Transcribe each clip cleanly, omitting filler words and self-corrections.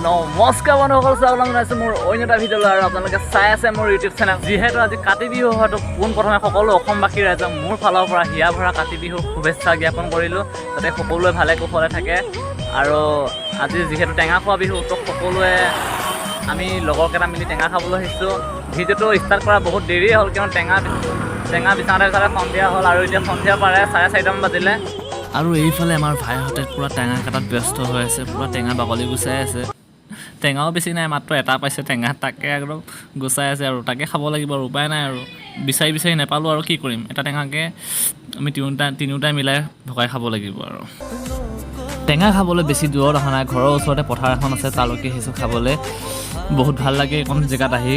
নমস্কাৰ বন্ধুসকল, স্বাগতম জনাইছোঁ মোৰ অন্য এটা ভিডিঅ'লৈ। আৰু আপোনালোকে চাই আছে মোৰ ইউটিউব চেনেল। যিহেতু আজি কাতি বিহু হয়তো পোনপ্ৰথমে সকলো অসমবাসী ৰাইজক মোৰ ফালৰ পৰা হিয়া ভৰা কাতি বিহুৰ শুভেচ্ছা জ্ঞাপন কৰিলোঁ, যাতে সকলোৱে ভালে কুশলে থাকে। আৰু আজি যিহেতু টেঙা খোৱা বিহু, তো সকলোৱে আমি লগৰকেইটা মিলি টেঙা খাবলৈ আহিছোঁ। ভিডিঅ'টো ষ্টাৰ্ট কৰা বহুত দেৰিয়ে হ'ল, কিয়নো টেঙা বিচাৰোঁতে সন্ধিয়া হ'ল আৰু এতিয়া সন্ধিয়া পাৰে 4:30মান বাজিলে। আৰু এইফালে আমাৰ ভাইহঁতে পূৰা টেঙা কাটাত ব্যস্ত হৈ আছে, পূৰা টেঙা বাকলি গুচাই আছে। টেঙাও বেছি নাই, মাত্ৰ এটা পাইছে টেঙা, তাকে একদম গুচাই আছে আৰু তাকে খাব লাগিব আৰু উপায় নাই আৰু। বিচাৰি নাপালোঁ আৰু কি কৰিম, এটা টেঙাকে আমি তিনিওটাই মিলাই ভগাই খাব লাগিব আৰু। টেঙা খাবলৈ বেছি দূৰত অহা নাই, ঘৰৰ ওচৰতে পথাৰ এখন আছে, তালৈকে আহিছোঁ খাবলৈ। বহুত ভাল লাগে এইখন জেগাত আহি,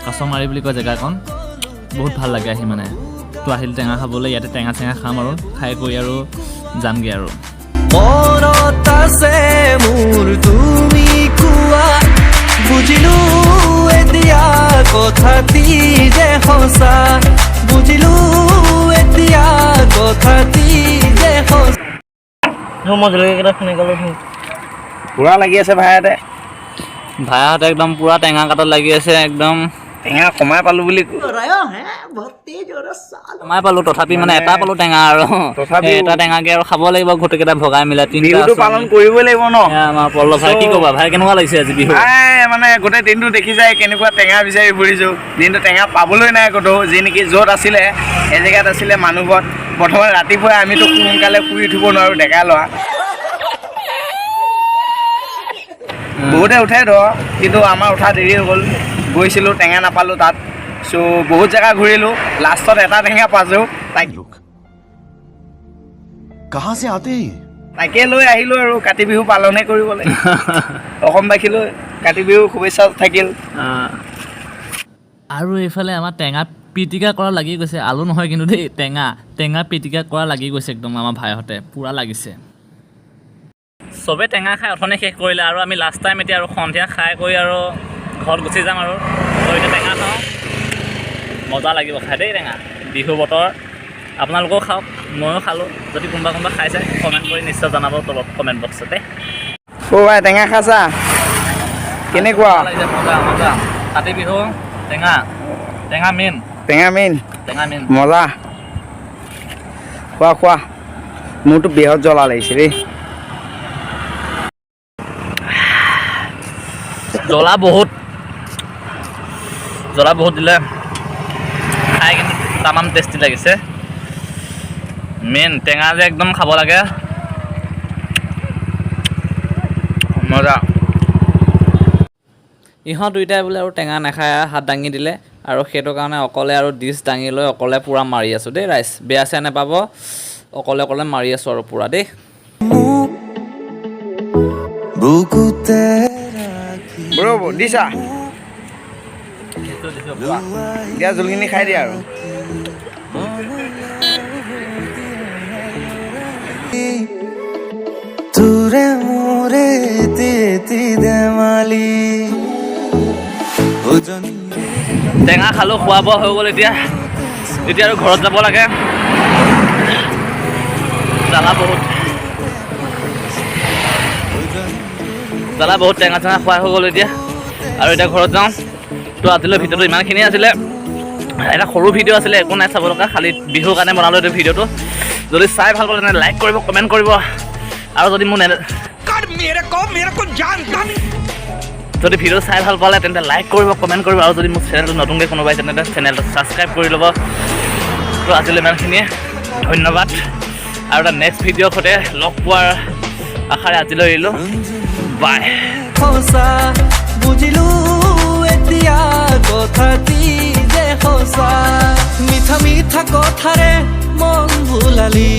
কাছমাৰী বুলি কয় জেগাখন, বহুত ভাল লাগে আহি মানে। তো আহিল টেঙা খাবলৈ, ইয়াতে টেঙা খাম আৰু খাই কৰি আৰু যামগৈ আৰু। মনত আছে মোৰ তুমি কোৱা, বুজিলো এতিয়া কথাটি যে সঁচা, বুজিলো এতিয়া কথাটি যে সঁচা। মই জলকীয়াকেইটা শুনি গ'লো, পুৰা লাগি আছে ভাইহঁতে একদম পুৰা টেঙা কাটত লাগি আছে, একদম টেঙা কমাই পালোঁ বুলি কমাই পালোঁ, তথাপি মানে এটা পালোঁ টেঙা আৰু তথাপি এটা টেঙাকে আৰু খাব লাগিব গোটেইকেইটা ভগাই মিলাই। বিহুটো পালন কৰিবই লাগিব ন। আমাৰ পল্লৱ ভাই কি ক'বা, ভাই কেনেকুৱা লাগিছে আজি বিহু? মানে গোটেই দিনটো দেখি যায় কেনেকুৱা টেঙা বিচাৰি ফুৰিছোঁ, দিনটো টেঙা পাবলৈ নাই ক'তো। যি নেকি য'ত আছিলে এজেগাত আছিলে মানুহঘৰত, প্ৰথমে ৰাতিপুৱাই আমিতো সোনকালে শুই উঠিব নোৱাৰোঁ, ডেকা ল'ৰা বহুতে উঠে ধৰ, কিন্তু আমাৰ উঠা দেৰি হৈ গ'ল। গৈছিলোঁ, টেঙা নাপালোঁ তাত, চ' বহুত জেগা ঘূৰিলোঁ, লাষ্টত এটা টেঙা পালোঁ, তাকে লৈ আহিলোঁ আৰু কাতি বিহু পালনে কৰিবলৈ। অসমবাসীলৈ কাতি বিহু শুভেচ্ছা থাকিল। আৰু এইফালে আমাৰ টেঙা পিটিকা কৰা লাগি গৈছে, আলু নহয় কিন্তু দেই, টেঙা পিটিকা কৰা লাগি গৈছে একদম আমাৰ ভাইহঁতে, পূৰা লাগিছে। চবে টেঙা খাই অথনি শেষ কৰিলে আৰু আমি লাষ্ট টাইম এতিয়া আৰু সন্ধিয়া খাই কৰি আৰু ঘৰত গুচি যাম আৰু। তো এতিয়া টেঙা খাওঁ, মজা লাগিব খাই দেই টেঙা, বিহু বতৰ। আপোনালোকেও খাওক, ময়ো খালোঁ। যদি কোনোবা খাইছে কমেণ্ট কৰি নিশ্চয় জনাব তলত কমেণ্ট বক্সতে। অ' ভাই টেঙা খাইছা, কেনেকুৱা লাগিছে? মজা কাতি বিহু টেঙা মেইন মজা। খোৱা মোৰতো বিহত জ্বলা লাগিছে দেই। জ্বলা বহুত দিলে, খাই কিন্তু তামাম টেষ্টি লাগিছে। মেইন টেঙা যে একদম খাব লাগে, মজা। ইহঁত দুইটাই বোলে আৰু টেঙা নাখায়, হাত দাঙি দিলে আৰু সেইটো কাৰণে অকলে আৰু ডিছ দাঙি লৈ অকলে পূৰা মাৰি আছোঁ দেই ৰাইজ, বেয়া চেয়া নাপাব, অকলে মাৰি আছোঁ আৰু পূৰা দেই। দিছা দিয়া, জলখিনি খাই দিয়া আৰু। তুৰে মোৰে তেতি দেমালি টেঙা খালোঁ, খোৱা বোৱা হৈ গ'ল। এতিয়া আৰু ঘৰত যাব লাগে। জ্বালা বহুত টেঙা খোৱা হৈ গ'ল এতিয়া, আৰু এতিয়া ঘৰত যাওঁ। তো আজিলৈ ভিডিঅ'টো ইমানখিনিয়ে আছিলে, এটা সৰু ভিডিঅ' আছিলে, একো নাই চাব লগা, খালি বিহুৰ কাৰণে বনালোঁ এইটো ভিডিঅ'টো। যদি চাই ভাল পালে তেনে লাইক কৰিব, কমেণ্ট কৰিব, আৰু যদি যদি ভিডিঅ' চাই ভাল পালে তেন্তে লাইক কৰিব, কমেণ্ট কৰিব, আৰু যদি মোৰ চেনেলটো নতুনকৈ কোনোবাই তেন্তে চেনেলটো ছাবস্ক্ৰাইব কৰি ল'ব। তো আজিলৈ ইমানখিনিয়ে, ধন্যবাদ। আৰু এটা নেক্সট ভিডিঅ'ৰ সৈতে লগ পোৱাৰ আশাৰে আজিলৈ এৰিলোঁ, বাই। বুজিলো এতিয়া কথাটি যে সঁচা, মিঠা কথাৰে মন ভুলালি।